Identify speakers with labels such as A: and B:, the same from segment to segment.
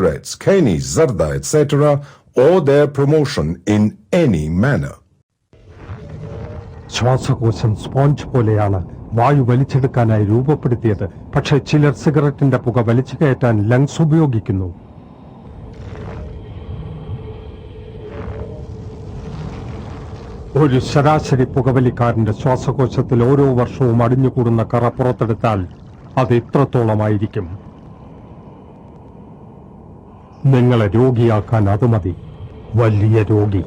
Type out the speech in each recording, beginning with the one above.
A: cigarettes, Kani, Zarda, etc., or their promotion in any manner.
B: ശ്വാസകോശം sponge പോലെയാണ് വായു വലിച്ചെടുക്കാനായി രൂപപ്പെടുത്തിയത്. പക്ഷേ ചിലർ സിഗരറ്റിന്റെ പുക വലിച്ചു കയറ്റാൻ ലങ്സ് ഉപയോഗിക്കുന്നു. ഒരു ശരാശരി പുകവലിക്കാരന്റെ ശ്വാസകോശത്തിൽ ഓരോ വർഷവും അടിഞ്ഞുകൂടുന്ന കറ പുറത്തെടുത്താൽ അത് ഇത്രത്തോളമായിരിക്കും. നിങ്ങളെ രോഗിയാക്കാൻ അത് മതി. വലിയ രോഗി.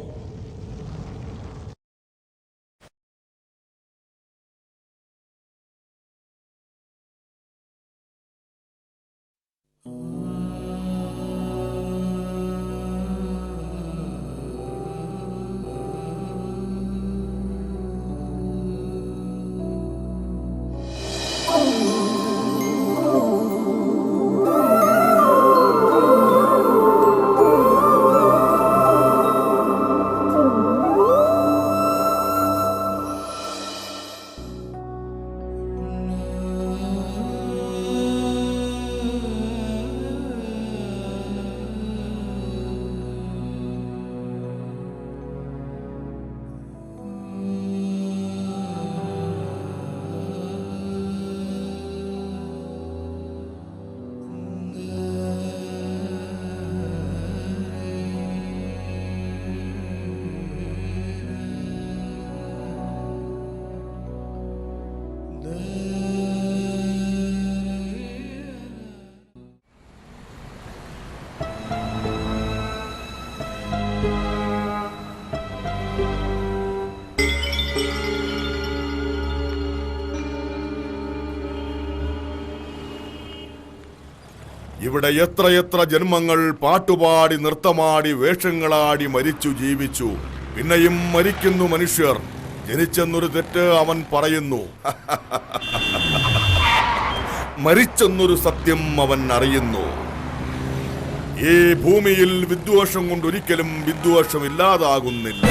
C: ഇവിടെ എത്രയെത്ര ജന്മങ്ങൾ പാട്ടുപാടി നൃത്തമാടി വേഷങ്ങളാടി മരിച്ചു ജീവിച്ചു. പിന്നെയും മരിക്കുന്നു മനുഷ്യർ. ജനിച്ചെന്നൊരു തെറ്റ് അവൻ പറയുന്നു, മരിച്ചെന്നൊരു സത്യം അവൻ അറിയുന്നു. ഈ ഭൂമിയിൽ വിദ്വേഷം കൊണ്ടൊരിക്കലും വിദ്വേഷം ഇല്ലാതാകുന്നില്ല.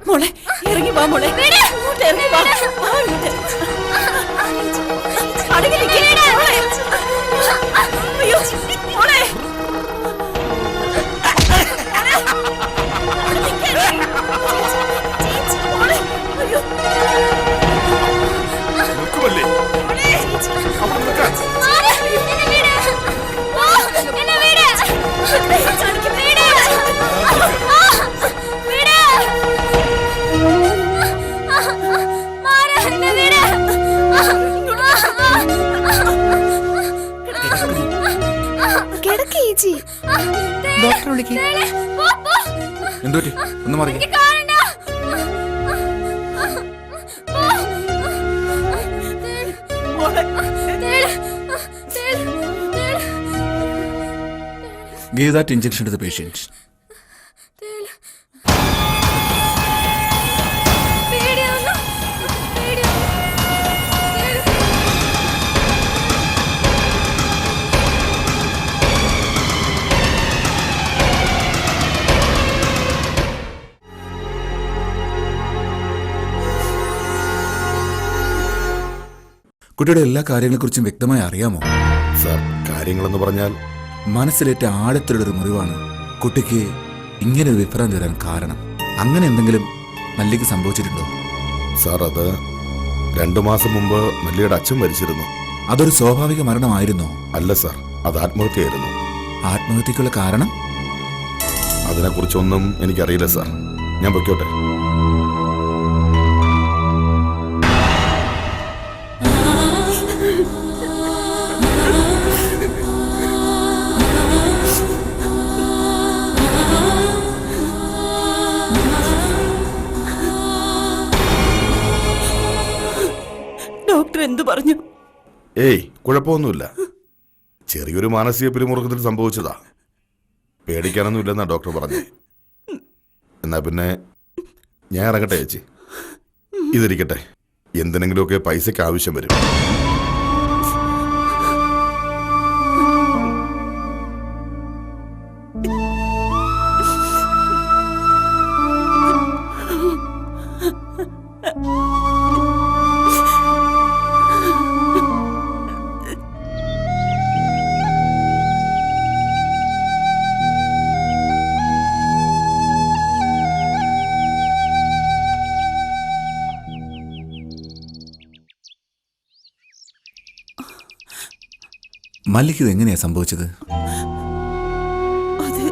D: മോളെ ഇറങ്ങി വാ, മോളെ ഇറങ്ങി വാ. അയ്യോ മോളെ,
E: ഡോക്ടർ വിളിക്ക്.
F: എന്തോറ്റി? ഒന്ന് മാറി. Give that injection to the patient. കുട്ടിയുടെ എല്ലാ കാര്യങ്ങളെക്കുറിച്ചും വ്യക്തമായി അറിയാമോ?
C: സാർ, കാര്യങ്ങളെന്ന് പറഞ്ഞാൽ
F: മനസ്സിലേറ്റ ആഴത്തിലുള്ളൊരു മുറിവാണ് കുട്ടിക്ക് ഇങ്ങനെ ഒരു വിഭ്രാന്തി വരാൻ കാരണം. അങ്ങനെ എന്തെങ്കിലും മല്ലിക്ക് സംഭവിച്ചിട്ടുണ്ടോ?
C: സാർ, അത് 2 മാസം മുമ്പ് മല്ലിയുടെ അച്ഛൻ മരിച്ചിരുന്നു.
F: അതൊരു സ്വാഭാവിക മരണമായിരുന്നോ?
C: അല്ല സാർ, അത് ആത്മഹത്യയായിരുന്നു.
F: ആത്മഹത്യക്കുള്ള കാരണം?
C: അതിനെക്കുറിച്ചൊന്നും എനിക്കറിയില്ല സാർ. ഞാൻ പൊയ്ക്കോട്ടെ.
D: ഡോക്ടർ എന്തു പറഞ്ഞു?
C: ഏയ് കുഴപ്പമൊന്നുമില്ല, ചെറിയൊരു മാനസിക പിരിമുറുക്കത്തിൽ സംഭവിച്ചതാ. പേടിക്കാനൊന്നുമില്ലെന്നാ ഡോക്ടർ പറഞ്ഞു. എന്നാ പിന്നെ ഞാൻ ഇറങ്ങട്ടെ ചേച്ചി. ഇതിരിക്കട്ടെ, എന്തിനെങ്കിലുമൊക്കെ പൈസയ്ക്ക് ആവശ്യം വരും.
F: മല്ലിക്ക് ഇത് എങ്ങനെയാ സംഭവിച്ചത്?
D: അത്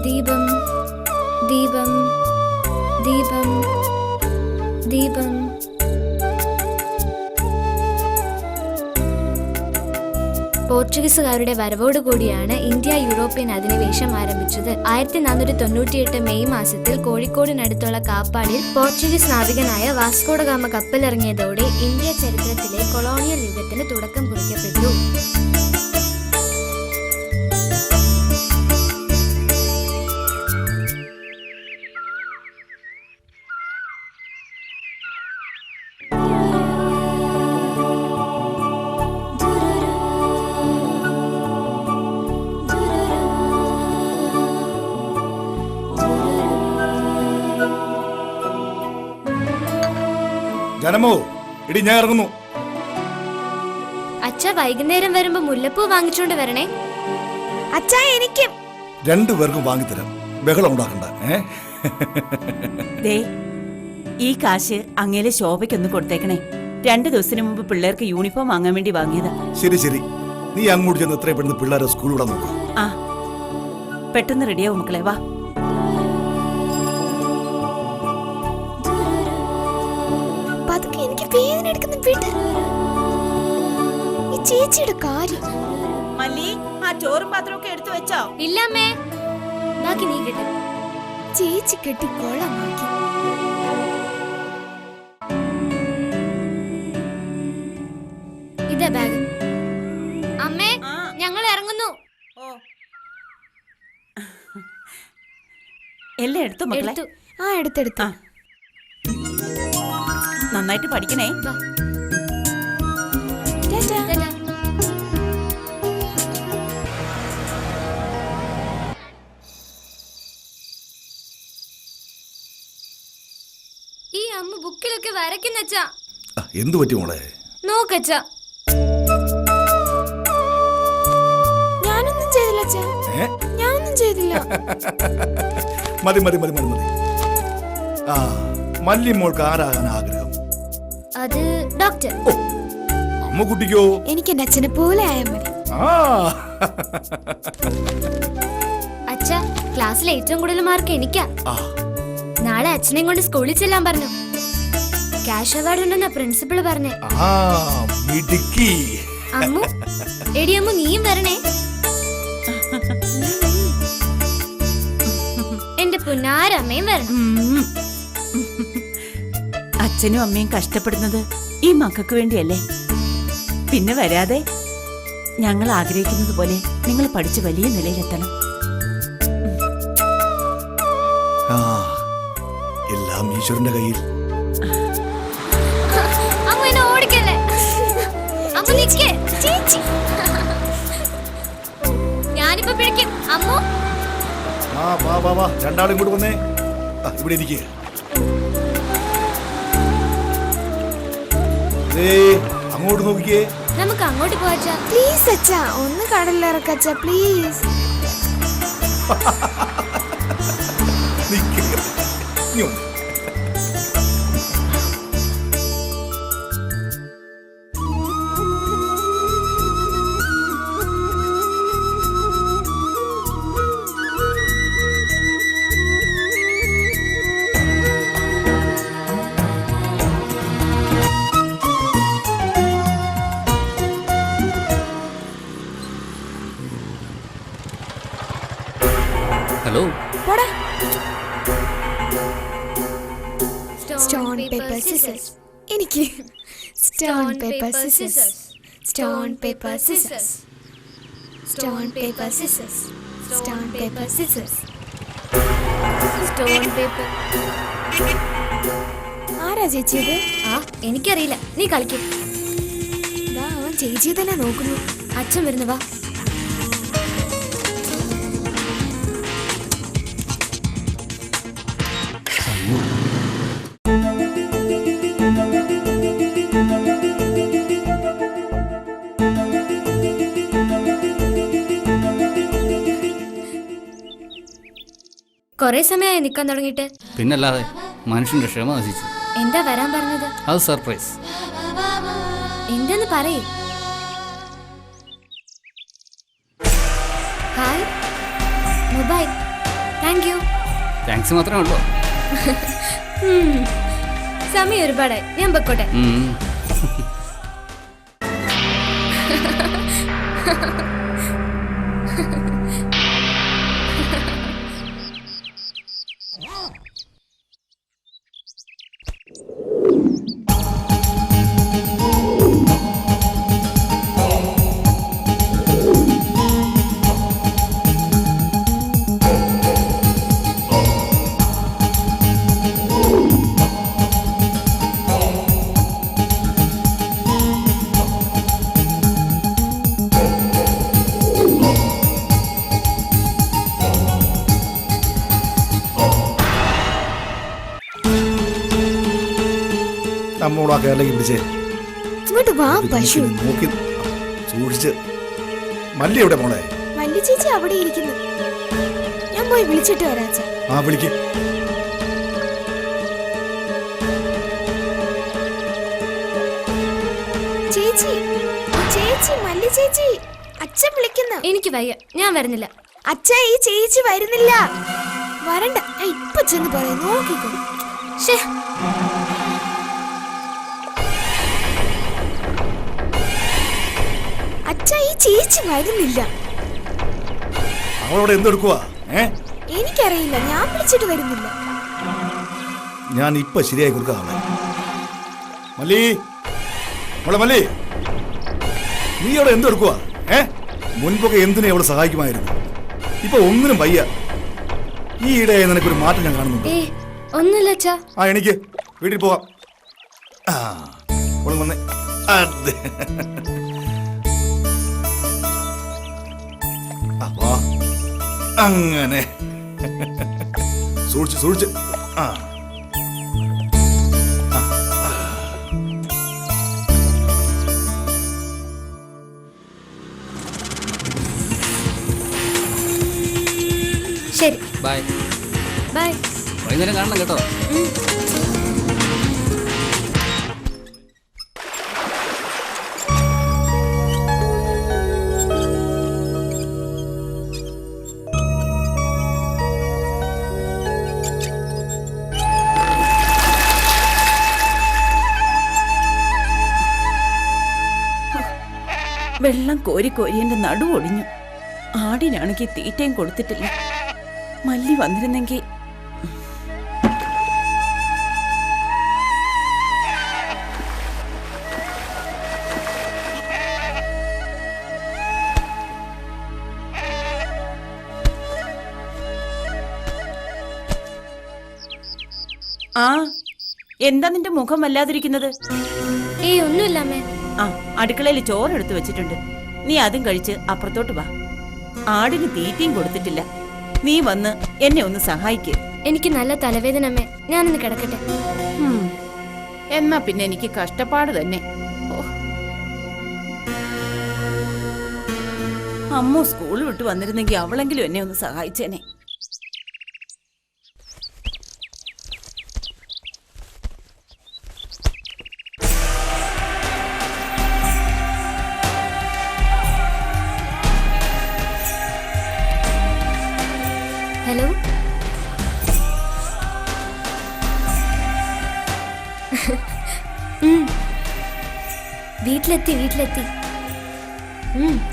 G: ദീപം ദീപം ദീപം ദീപം. പോർച്ചുഗീസുകാരുടെ വരവോടുകൂടിയാണ് ഇന്ത്യ യൂറോപ്യൻ അധിനിവേശം ആരംഭിച്ചത്. 1498 മെയ് മാസത്തിൽ കോഴിക്കോടിനടുത്തുള്ള കാപ്പാടിൽ പോർച്ചുഗീസ് നാവികനായ വാസ്കോഡ ഗാമ കപ്പലിറങ്ങിയതോടെ ഇന്ത്യ ചരിത്രത്തിലെ കൊളോണിയൽ യുഗത്തിന് തുടക്കം കുറിക്കപ്പെട്ടു.
H: ജനമോ, ഇടി ഞാൻ ഇറങ്ങുന്നു.
G: അച്ഛ വൈകുന്നേരം വരുമ്പോ മുല്ലപ്പൂ വാങ്ങിച്ചോണ്ട് വരണേ.
E: അച്ഛാ എനിക്കും.
H: രണ്ടുപേർക്കും വാങ്ങിത്തരാം, ബഹളം ഉണ്ടാക്കണ്ട.
D: ദേ, ഈ കാശ് അങ്ങേലെ ശോഭയ്ക്കൊന്ന് കൊടുത്തേക്കണേ. 2 ദിവസത്തിന് മുമ്പ് പിള്ളേർക്ക് യൂണിഫോം വാങ്ങാൻ വേണ്ടി വാങ്ങിയതാ.
H: ശരി ശരി, നീ അങ്ങോട്ട് ചെന്ന് എത്രയും പെട്ടെന്ന് പിള്ളേരെ സ്കൂളിൽ വിടാൻ നോക്കാം.
D: ആ, പെട്ടെന്ന് റെഡിയാവും മക്കളെ. വാ.
E: പതുക്കെ, എനിക്ക് വേദന എടുക്കുന്ന വീട്ട്. ഈ ചേച്ചിയുടെ കാര്യം.
D: മല്ലി, ആ ചോറും പാത്രമൊക്കെ എടുത്തു വെച്ചോ?
G: ഇല്ലമ്മേ, ബാക്കി നീ കിട്ടും.
E: ചേച്ചി കെട്ടി കൊളമാക്കി.
G: ഇതാ ബാഗ്. അമ്മേ, ഞങ്ങൾ ഇറങ്ങുന്നു.
D: ഓ, എല്ലാം എടുത്തു മക്കളെ.
G: എടുത്തു.
E: ആ, എടുത്തെടുത്തു.
D: നന്നായിട്ട് പഠിക്കണേ.
G: വാ.
E: ടാറ്റാ.
G: ടാറ്റാ. ഈ അമ്മ ബുക്കിലൊക്കെ വരയ്ക്കുന്നച്ചാ.
H: എന്തു പറ്റി മോളെ?
G: നോക്കച്ചാ.
E: ഞാനൊന്നും ചെയ്തില്ല അച്ഛാ. ഞാനൊന്നും ചെയ്തില്ല.
H: മതി മതി മതി മതി മതി. ആ, മല്ലി മോൾക്ക് ആരാകാൻ ആഗ്രഹം?
G: അത് ഡോക്ടർ.
H: അമ്മക്കുട്ടിക്കോ?
E: എനിക്ക് എന്റെ അച്ഛനെ പോലെ ആയാൽ മതി.
H: ആ,
G: അച്ഛാ, ക്ലാസ്സിൽ ഏറ്റവും കൂടുതൽ മാർക്ക് എനിക്കാ.
H: ആ,
G: നാളെ അച്ഛനെയും കൊണ്ട് സ്കൂളിൽ ചെല്ലാൻ പറഞ്ഞു. ക്യാഷ് അവാർഡ് ഉണ്ടെന്നാ പ്രിൻസിപ്പൾ പറഞ്ഞേ.
H: ആ, മിടുക്കി.
G: അമ്മു, എടി അമ്മു, നീയും വരണേ. എന്റെ പുന്നാരമ്മയും വരണം.
D: അച്ഛനും അമ്മയും കഷ്ടപ്പെടുന്നത് ഈ മക്കൾക്ക് വേണ്ടിയല്ലേ? പിന്നെ വരാതെ ഞങ്ങൾ ആഗ്രഹിക്കുന്നത് പോലെ നിങ്ങൾ പഠിച്ച് വലിയ നിലയിലെത്തണം.
H: ആ, എല്ലാം ഈശ്വരന്റെ കയ്യിൽ.
G: അമ്മ എന്നെ ഓടിക്കല്ലേ. അമ്മ നിക്കേ. ചേച്ചി, ഞാനിപ്പോ പിടിക്കും. അമ്മു,
H: ആ, വാ വാ വാ, രണ്ടാളും കൂടി വന്നേ. ഇവിടെ ഇരിക്കുക. അങ്ങോട്ട് നോക്കിക്കേ.
G: നമുക്ക് അങ്ങോട്ട് പോവാച്ചാ.
E: പ്ലീസ് അച്ഛാ, ഒന്ന് കടലിലിറക്കച്ചാ പ്ലീസ്.
H: നിക്ക്. ഇങ്ങ് വന്നേ.
I: ഹലോ.
E: പോടാ. Stone paper scissors. എനിക്ക് stone paper scissors. Stone paper scissors. Stone paper scissors. Stone paper scissors.
G: Stone paper.
E: ആരാ ചേച്ചി ഇത്?
G: ആ എനിക്കറിയില്ല, നീ കളിക്കും.
E: അവൻ ചേച്ചിയെ തന്നെ നോക്കുന്നു.
G: അച്ഛൻ വരുന്നു, വാ. കൊറേ സമയമായി നിക്കാൻ തുടങ്ങിയിട്ട്.
I: പിന്നല്ലാതെ മനുഷ്യന്റെ ക്ഷമ നശിച്ചു.
G: എന്താ വരാൻ പറഞ്ഞത്?
I: അത് സർപ്രൈസ്.
G: എന്തെന്ന് പറയേ. Hi mobile. Thank you.
I: Thanks മാത്രമേ ഉള്ളൂ.
G: സമയം ഒരുപാടായി, ഞാൻ പൊക്കോട്ടെ.
H: നമ്മോടാ കേരളയ്ക്ക് പിടിച്ചേ.
E: ഇങ്ങോട്ട് വാ പശു.
H: നോക്കി സൂക്ഷിച്ച്. മല്ലി എവിടെ മോളെ?
E: മല്ലി ചേച്ചി അവിടെ ഇരിക്കുന്നു. ഞാൻ പോയി വിളിച്ചിട്ട് വരാച്ച.
H: ആ വിളിക്ക്.
E: ചേച്ചി, ചേച്ചി, മല്ലി ചേച്ചി, അച്ഛൻ വിളിക്കുന്നു.
G: എനിക്ക് വയ്യ, ഞാൻ വരുന്നില്ല.
E: അച്ഛ, ഈ ചേച്ചി വരുന്നില്ല. വരണ്ട, ഞാൻ ഇപ്പൊ ചെന്ന് പറയാം. നോക്കിക്കോ.
G: ശേ,
E: അച്ഛ, ഈ ചേച്ചി വരുന്നില്ല.
H: അവളോട് എന്തെടുക്കുവാ?
E: എനിക്കറിയില്ല, ഞാൻ വിളിച്ചിട്ട് വരുന്നില്ല.
H: ഞാൻ ഇപ്പൊ ശരിയായി കൊടുക്കാം. മല്ലി, മോളെ മല്ലി, നീ അവിടെ എന്തെടുക്കുവാ? മുൻപൊക്കെ എന്തിനെ അവളെ സഹായിക്കുമായിരുന്നു. ഇപ്പൊ ഒന്നിനും വയ്യ. ഈ ഇടയായി നിനക്കൊരു മാറ്റം ഞാൻ കാണുന്നുണ്ട്.
G: ഒന്നുമില്ല അച്ഛാ.
H: ആ എനിക്ക് വീട്ടിൽ പോവാം. വന്നേ. അതെ, അങ്ങനെ സൂക്ഷിച്ച് സൂക്ഷിച്ച്.
G: ശരി,
I: ബൈ
G: ബൈ.
I: വൈകുന്നേരം കാണണം കേട്ടോ.
D: വെള്ളം കോരി കോരി എന്റെ നടു ഒടിഞ്ഞു. ആടിനാണെങ്കിൽ തീറ്റയും കൊടുത്തിട്ടില്ല. മല്ലി വന്നിരുന്നെങ്കിൽ. ആ, എന്താ നിന്റെ മുഖം വല്ലാതിരിക്കുന്നത്?
G: ഒന്നുമില്ല അമ്മേ.
D: ആ, അടുക്കളയിൽ ചോറെടുത്ത് വെച്ചിട്ടുണ്ട്. നീ അതും കഴിച്ച് അപ്പുറത്തോട്ട് വാ. ആടിന് തീറ്റയും കൊടുത്തിട്ടില്ല. നീ വന്ന് എന്നെ ഒന്ന് സഹായിക്ക്.
G: എനിക്ക് നല്ല തലവേദന അമ്മേ, ഞാനൊന്ന് കിടക്കട്ടെ.
D: എന്നാ പിന്നെ എനിക്ക് കഷ്ടപ്പാട് തന്നെ. അമ്മു സ്കൂൾ വിട്ട് വന്നിരുന്നെങ്കിൽ അവളെങ്കിലും എന്നെ ഒന്ന് സഹായിച്ചേനെ.
G: ഹലോ. വീട്ടിലെത്തി.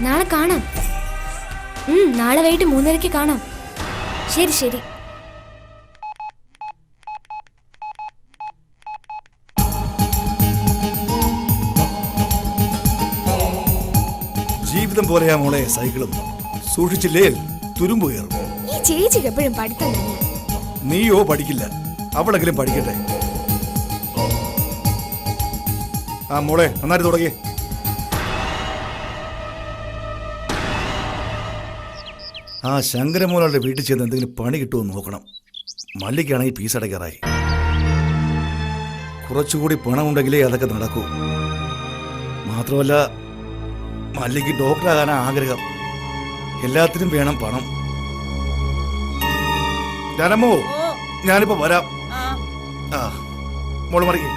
G: നാളെ കാണാം. നാളെ വൈകിട്ട് 3:30 കാണാം. ശരി ശരി.
H: ജീവിതം പോലെയാ മോളെ സൈക്കിളും. സൂക്ഷിച്ചില്ലേ തുരുമ്പ് കയറും.
E: ഈ ചേച്ചിക്ക് എപ്പോഴും പഠിത്തം തന്നെ.
H: നീയോ പഠിക്കില്ല, അവളെങ്കിലും പഠിക്കട്ടെ. ആ മോളെ നന്നായിട്ട് തുടങ്ങി. ആ ശങ്കരമോളുടെ വീട്ടിൽ ചെന്ന് എന്തെങ്കിലും പണി കിട്ടുമോ നോക്കണം. മല്ലിക്കാണെങ്കിൽ ഫീസ് അടയ്ക്കാറായി. കുറച്ചുകൂടി പണം ഉണ്ടെങ്കിലേ അതൊക്കെ നടക്കൂ. മാത്രമല്ല മല്ലിക്ക് ഡോക്ടറാകാനാ ആഗ്രഹം. എല്ലാത്തിനും വേണം പണം. ജനമോ ഞാനിപ്പോ വരാം. ആ മോള് മറിക്ക്.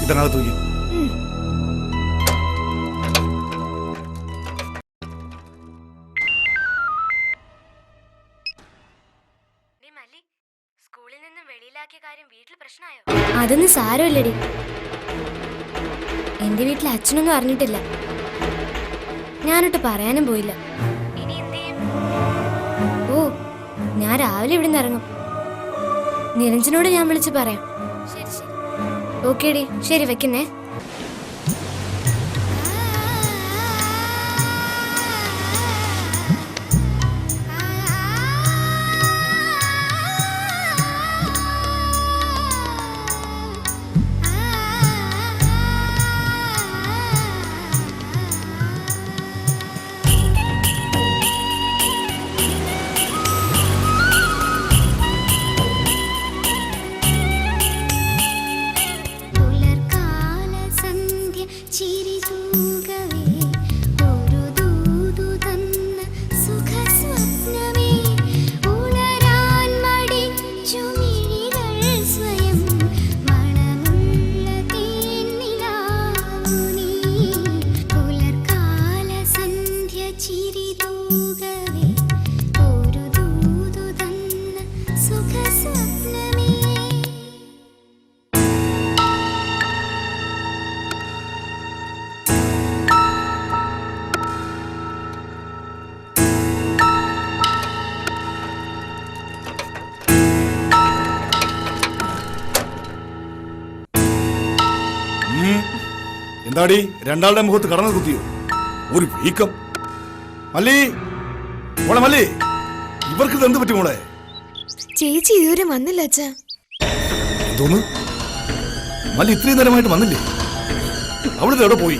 H: ഇതിനകത്ത് തൂക്കി.
G: അതൊന്നും സാരമില്ലടി. എന്റെ വീട്ടിൽ അച്ഛനൊന്നും അറിഞ്ഞിട്ടില്ല. ഞാനൊട്ട് പറയാനും പോയില്ല. ഓ ഞാൻ രാവിലെ ഇവിടെ നിന്ന് ഇറങ്ങും. നിരഞ്ജനോട് ഞാൻ വിളിച്ച് പറയാം. ഓക്കേടി, ശരി വെക്കുന്നേ.
H: എന്താടി രണ്ടാളുടെ മുഖത്ത് കടന്നു കുത്തിയോ? ഒരു വീക്കം. മല്ലി മോളെ മല്ലി, ഇവർക്ക് ഇത് എന്ത് പറ്റി മോളെ?
E: ചേച്ചി ഇതുവരെ വന്നില്ല അച്ഛാ.
H: എന്തോന്ന് മല്ലി ഇത്രയും നേരമായിട്ട് വന്നില്ലേ? അവളിത് എവിടെ പോയി?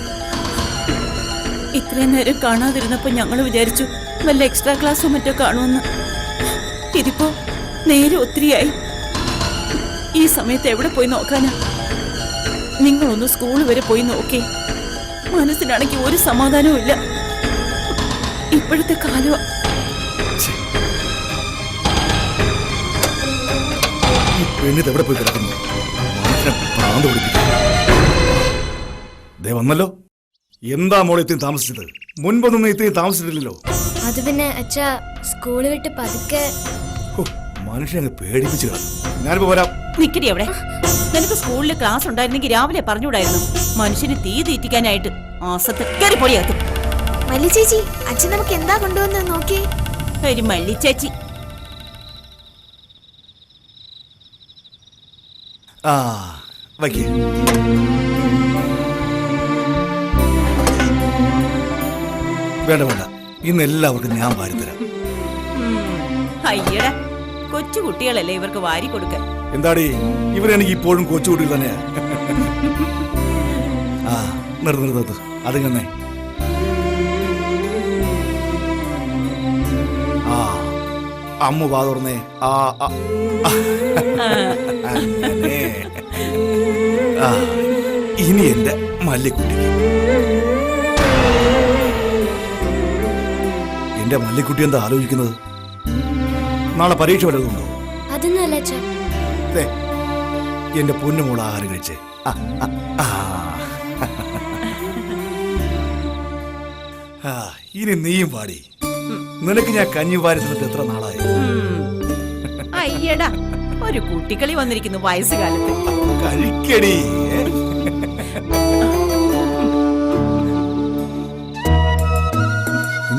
D: ഇത്രയും നേരം കാണാതിരുന്നപ്പോ ഞങ്ങൾ വിചാരിച്ചു വല്ല എക്സ്ട്രാ ക്ലാസ്സോ മറ്റോ കാണുമെന്ന്. ഇതിപ്പോ നേരെ ഒത്തിരിയായി. ഈ സമയത്ത് എവിടെ പോയി നോക്കാനാ? നിങ്ങളൊന്ന് സ്കൂൾ വരെ പോയി നോക്കേ. മനസ്സിനാണെങ്കിൽ ഒരു സമാധാനവും ഇല്ല. ഇപ്പോഴത്തെ കാലം
H: എവിടെ പോയി കിടക്കുന്നു? വന്നല്ലോ. എന്താ മോളെ ഇത്രയും താമസിച്ചത്? മുൻപൊന്നും ഇത്രയും താമസിച്ചിട്ടില്ലല്ലോ.
G: അത് പിന്നെ അച്ഛാ സ്കൂൾ വിട്ട് പതുക്കെ.
H: മനുഷ്യനെ പേടിപ്പിച്ചു കളഞ്ഞു. ഞാനിപ്പോ വരാം.
D: നിക്കടി അവിടെ. നിനക്ക് സ്കൂളിൽ ക്ലാസ് ഉണ്ടായിരുന്നെങ്കിൽ രാവിലെ പറഞ്ഞുകൂടായിരുന്നു. മനുഷ്യന് തീ തീറ്റിക്കാനായിട്ട് ആസത്ത് കയറി പൊടിയാത്തും.
E: മല്ലി ചേച്ചി, അച്ഛൻ നമുക്ക് എന്താ കൊണ്ടുവന്ന് നോക്കി.
D: ഒരു മല്ലി ചേച്ചി.
H: ആ വയ്ക്കേ. വേണ്ട വേണ്ട, ഇന്ന് എല്ലാവർക്കും ഞാൻ വാരിത്തരാം.
D: അയ്യടാ, കൊച്ചു കുട്ടികളല്ലേ ഇവർക്ക് വാരി കൊടുക്കാൻ.
H: എന്താടി ഇവരെനിക്ക് ഇപ്പോഴും കൊച്ചുകുട്ടികൾ തന്നെയാ. ആ നിർത്ത് അതിങ്ങനെ. ആ അമ്മ വാ തുറന്നേ. ആ അങ്ങനെ. ആ ഇനി എന്റെ മല്ലിക്കുട്ടിക്ക്. എന്റെ മല്ലിക്കുട്ടി എന്താ ആലോചിക്കുന്നത്? നാളെ പരീക്ഷ വല്ലതുണ്ടോ?
G: അതൊന്നുമല്ല അച്ഛാ.
H: എന്റെ പൊന്നുമോൾ ആഹാരം കഴിച്ചേ. ഇനി നീയും പാടി. നിനക്ക് ഞാൻ കഞ്ഞി വാരി തന്നിട്ട് എത്ര നാളായി?
D: അയ്യടാ, ഒരു കുട്ടിക്കളി വന്നിരിക്കുന്നു വയസ്സുകാലത്ത്.
H: കഴിക്കടി.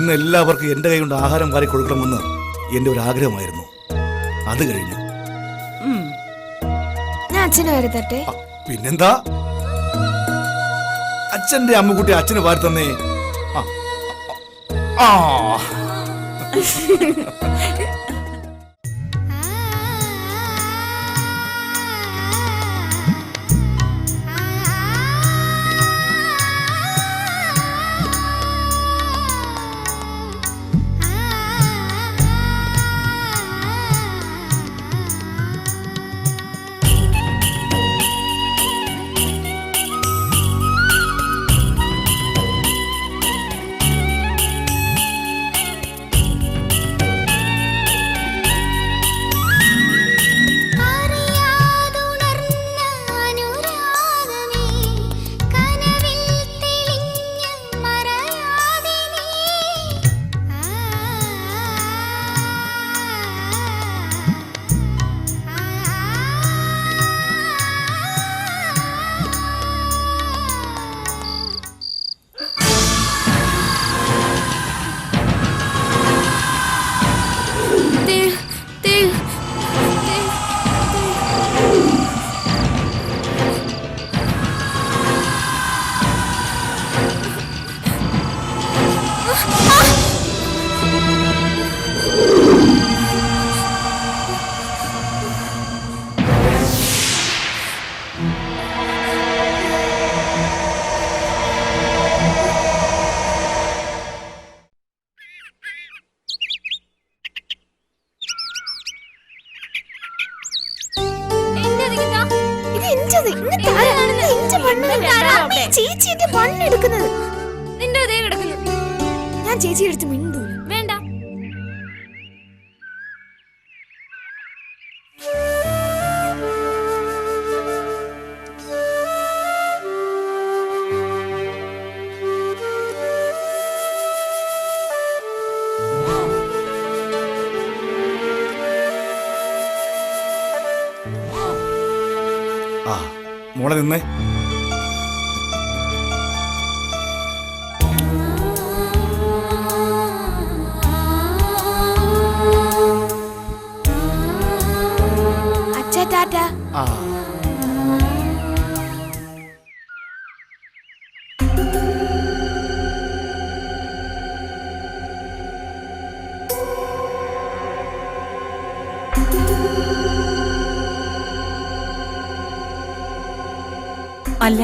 H: ഇന്ന് എല്ലാവർക്കും എൻ്റെ കൈ കൊണ്ട് ആഹാരം വാരി കൊടുക്കണമെന്ന് എൻ്റെ ഒരു ആഗ്രഹമായിരുന്നു. അത് കഴിഞ്ഞു.
E: ഞാൻ അച്ഛനെ വരുത്തട്ടെ?
H: പിന്നെന്താ, അച്ഛൻ്റെ അമ്മുക്കുട്ടി അച്ഛന് വാരി തന്നേ. ആ
E: ചേച്ചി എന്റെ മണ്ണെടുക്കുന്നത്. ഞാൻ ചേച്ചിയുടെ അടുത്ത് മിണ്ടൂല.
G: വേണ്ട.
H: ആ മോളെ നിന്നേ.
E: അച്ഛാ ടാറ്റ.
H: ആ
D: അല്ല,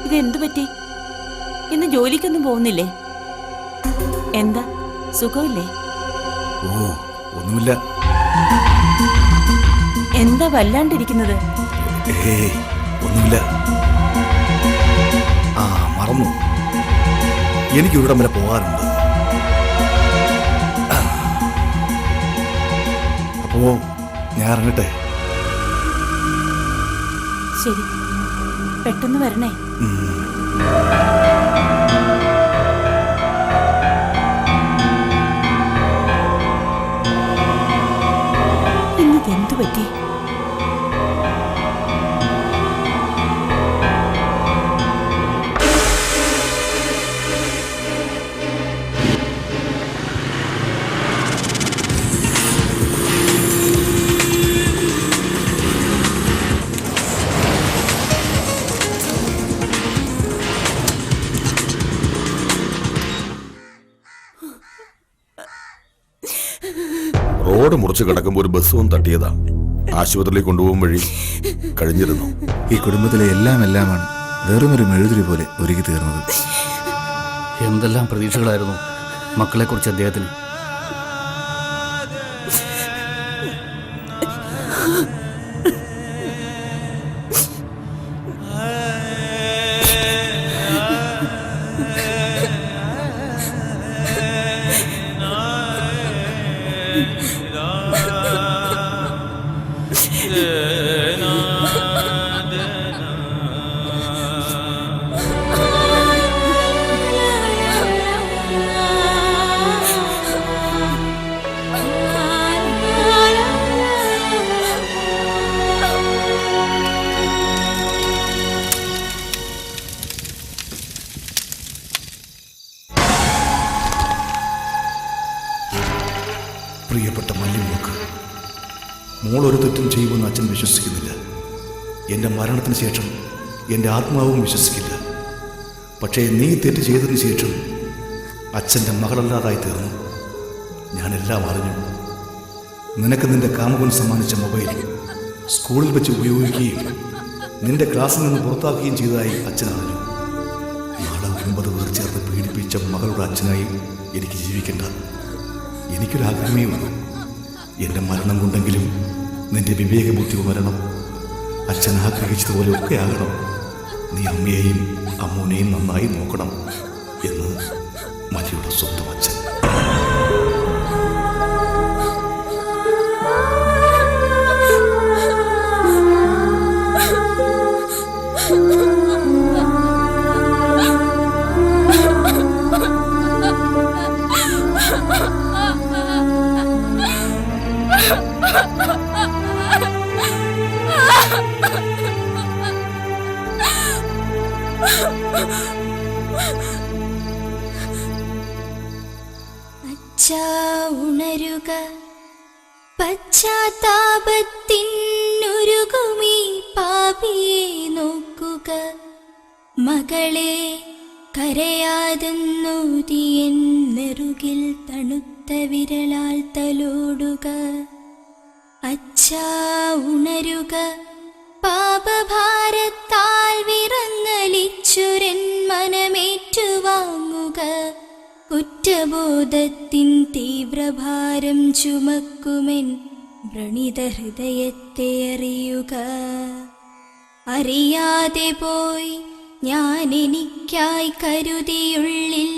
D: ഇതെന്തു പറ്റി? ഇന്ന് ജോലിക്കൊന്നും പോകുന്നില്ലേ? എന്താ, സുഖമില്ലേ?
H: ഓ ഒന്നുമില്ല.
D: എന്താ വല്ലാണ്ടിരിക്കുന്നത്?
H: ഏയ് ഒന്നുമില്ല. ആ മറന്നു, എനിക്ക് ഇവിടം വരെ പോകാറുണ്ട്. അപ്പോ ഞാൻ ഇറങ്ങട്ടെ.
D: ശരി, പെട്ടെന്ന് വരണേ. ഇന്നതെന്തു പറ്റി?
C: റോഡ് മുറിച്ച് കിടക്കുമ്പോൾ ഒരു ബസ് വന്ന് തട്ടിയതാ. ആശുപത്രിയിലേക്ക് കൊണ്ടുപോകും വഴി കഴിഞ്ഞിരുന്നു.
F: ഈ കുടുംബത്തിലെ എല്ലാമാണ് വെറുമൊരു മെഴുതിരി പോലെ ഒരുക്കി തീർന്നത്.
I: എന്തെല്ലാം പ്രതീക്ഷകളായിരുന്നു മക്കളെക്കുറിച്ച് അദ്ദേഹത്തിന്.
H: പ്രിയപ്പെട്ട മല്ലിമോൾക്ക്, മോൾ ഒരു തെറ്റും ചെയ്യുമെന്ന് അച്ഛൻ വിശ്വസിക്കുന്നില്ല. എൻ്റെ മരണത്തിന് ശേഷം എൻ്റെ ആത്മാവും വിശ്വസിക്കില്ല. പക്ഷേ നീ തെറ്റ് ചെയ്തതിന് ശേഷം അച്ഛൻ്റെ മകളല്ലാതായി തീർന്നു. ഞാനെല്ലാം അറിഞ്ഞു. നിനക്ക് നിന്റെ കാമുകൻ സമ്മാനിച്ച മൊബൈൽ സ്കൂളിൽ വെച്ച് ഉപയോഗിക്കുകയും നിന്റെ ക്ലാസ്സിൽ നിന്ന് പുറത്താക്കുകയും ചെയ്തതായി അച്ഛൻ അറിഞ്ഞു. നാളെ 9 പേർ ചേർന്ന് പീഡിപ്പിച്ച മകളുടെ അച്ഛനായി എനിക്ക് ജീവിക്കേണ്ട. എനിക്കൊരാഗ്രഹമേ ഉള്ളൂ. എൻ്റെ മരണം കൊണ്ടെങ്കിലും നിന്റെ വിവേകബുദ്ധി വരണം. അച്ഛൻ ആഗ്രഹിച്ചതുപോലെ ഒക്കെ ആകണം. നീ അമ്മയെയും അമ്മൂനെയും നന്നായി നോക്കണം എന്ന് മല്ലിയുടെ സ്വന്തം അച്ഛൻ.
G: അച്ഛാ ഉണരുക, പശ്ചാത്താപത്തിനുരുകുമീ പാപിയെ നോക്കുക. മകളെ കരയാതെന്നൂതിയൻ നെറുകിൽ തണുത്ത വിരലാൽ തലോടുക. അച്ഛാ ഉണരുക, പാപഭാരത്താൽ വിറങ്ങലിച്ചുരൻ മനമേറ്റുവാങ്ങുക. കുറ്റബോധത്തിൻ തീവ്രഭാരം ചുമക്കുമെൻ വ്രണിത ഹൃദയത്തെ അറിയുക. അറിയാതെ പോയി ഞാൻ എനിക്കായി കരുതിയുള്ളിൽ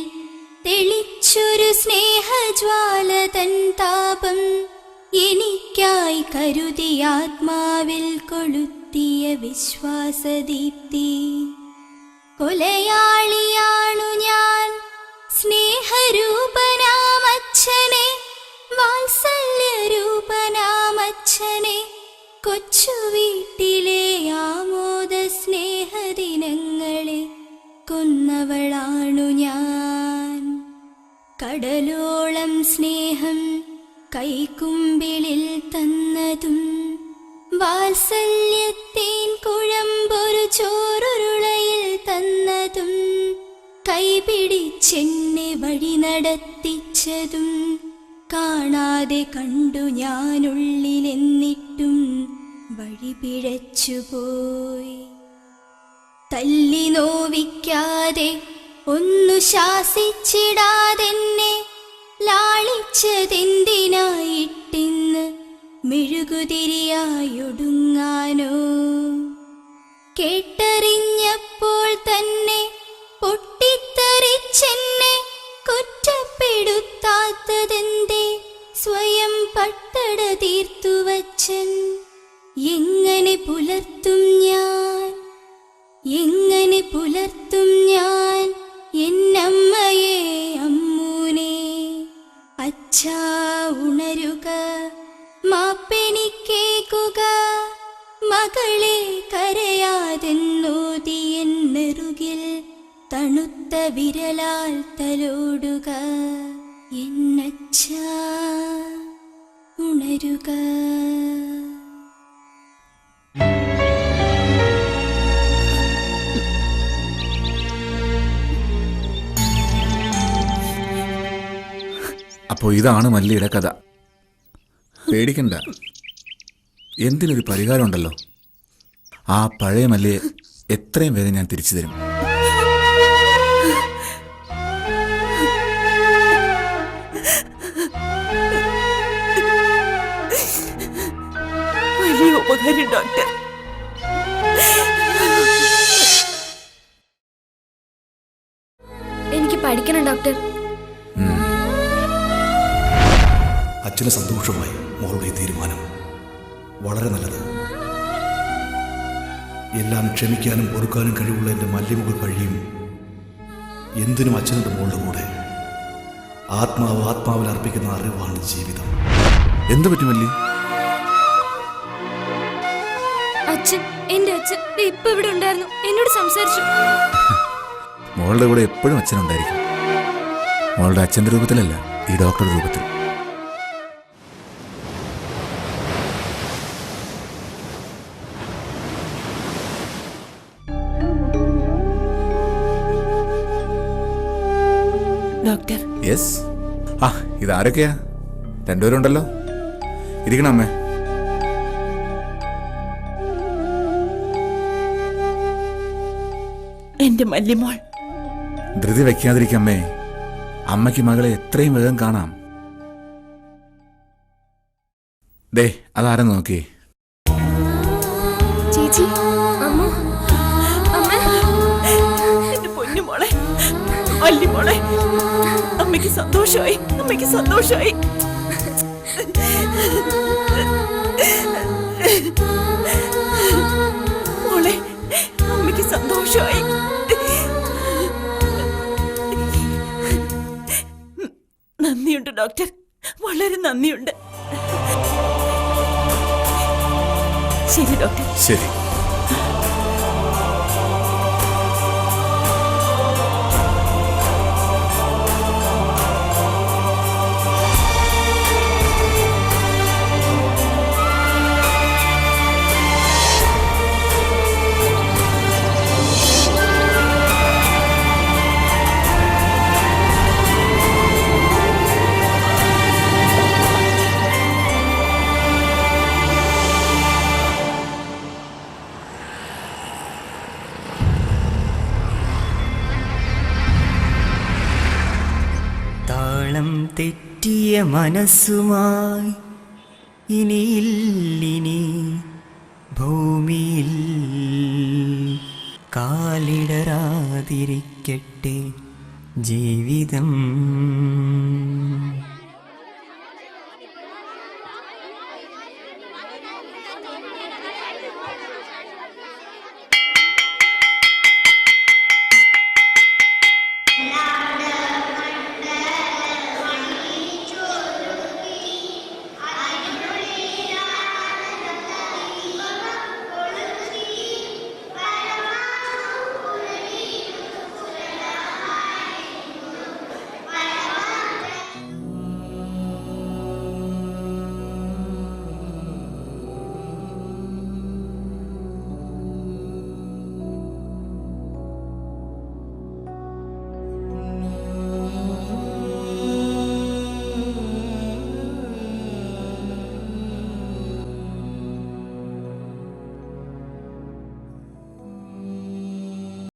G: തെളിച്ചൊരു സ്നേഹജ്വാല തൻ താപം. എനിക്കായി കരുതി ആത്മാവിൽ കൊളുത്തിയ വിശ്വാസദീപ്തി. കൊലയാളിയാണു ഞാൻ, സ്നേഹരൂപനാമച്ഛനെ, വാത്സല്യരൂപനാമച്ഛനെ. കൊച്ചു വീട്ടിലെ ആമോദ സ്നേഹദിനങ്ങളെ കൊന്നവളാണു ഞാൻ. കടലോളം സ്നേഹം കൈക്കുമ്പിളിൽ തന്നതും, വാത്സല്യത്തേൻ കുഴമ്പൊരു ചോറുരുളയിൽ തന്നതും, കൈപിടിച്ചെന്നെ വഴി നടത്തിച്ചതും കാണാതെ കണ്ടു ഞാനുള്ളിലെന്നിട്ടും വഴി പിഴച്ചുപോയി. തല്ലി നോവിക്കാതെ ഒന്നു ശാസിച്ചിടാതെന്നെ ലാളിച്ചതെന്തിനായിട്ടിന്ന് മെഴുകുതിരിയായൊടുങ്ങാനോ. കേട്ടറിഞ്ഞപ്പോൾ തന്നെ പൊട്ടിത്തെറിച്ചെന്നെ കുറ്റപ്പെടുത്താത്തതെന്തേ സ്വയം പട്ടട തീർത്തുവച്ചൻ. എങ്ങനെ പുലർത്തും ഞാൻ, എങ്ങനെ പുലർത്തും ഞാൻ എന്നമ്മയെ അമ്മൂനെ. അച്ഛാ ഉണരുക, മാപ്പെനിക്കേകുക. മകളെ കരയാതെന്നോതിയൻ നെറുകിൽ തണുത്ത വിരലാൽ തലോടുക. എന്നച്ഛാ ഉണരുക.
F: അപ്പോൾ ഇതാണ് മല്ലിയുടെ കഥ. പേടിക്കണ്ട, എന്തിനൊരു പരിഹാരമുണ്ടല്ലോ. ആ പഴയ മല്ലിയെ എത്രയും വേഗം ഞാൻ തിരിച്ചു തരും.
D: വലിയ ഉപകാരം ഡോക്ടർ.
G: എനിക്ക് പഠിക്കണം ഡോക്ടർ.
H: അച്ഛന് സന്തോഷമായി മോളുടെ ഈ തീരുമാനം. വളരെ നല്ലത്. എല്ലാം ക്ഷമിക്കാനും പൊറുക്കാനും കഴിവുള്ള എൻ്റെ മല്ലിമുകൾ കഴിയും. എന്തിനും അച്ഛനുടെ മോളുടെ കൂടെ. ആത്മാവ് ആത്മാവിൽ അർപ്പിക്കുന്ന അറിവാണ് ജീവിതം.
F: എന്തു പറ്റും മല്ലി?
G: അച്ഛൻ, എന്റെ അച്ഛൻ ഇപ്പൊ ഇവിടെ ഉണ്ടായിരുന്നു, എന്നോട് സംസാരിച്ചു.
F: മോളുടെ കൂടെ എപ്പോഴും അച്ഛനുണ്ടായിരിക്കും. മോളുടെ അച്ഛൻ്റെ രൂപത്തിലല്ല, ഈ ഡോക്ടറുടെ രൂപത്തിൽ.
D: ഡോക്ടർ.
F: യെസ്. ആ ഇതാരൊക്കെയാ? രണ്ടുപേരുണ്ടല്ലോ. ഇരിക്കണം അമ്മേ.
D: എന്റെ മല്ലിമോൾ.
F: ധൃതി വയ്ക്കാതിരിക്കമ്മേ. അമ്മയ്ക്ക് മകളെ എത്രയും വേഗം കാണാം. ദേ അതാരെന്ന് നോക്കി.
E: ചേച്ചി,
G: അമ്മ അമ്മ
D: എന്റെ പൊന്നുമോളെ, മല്ലിമോളെ, അമ്മയ്ക്ക് സന്തോഷമായി, അമ്മയ്ക്ക് സന്തോഷമായി. മോളെ, അമ്മയ്ക്ക് സന്തോഷമായി. നന്ദിയുണ്ട് ഡോക്ടർ, വളരെ നന്ദിയുണ്ട്. ശരി ഡോക്ടർ.
F: ശരി.
J: താളം തെറ്റിയ മനസ്സുമായി ഇനിയില്ലിനി ഭൂമിയിൽ കാലിടരാതിരിക്കട്ടെ ജീവിതം.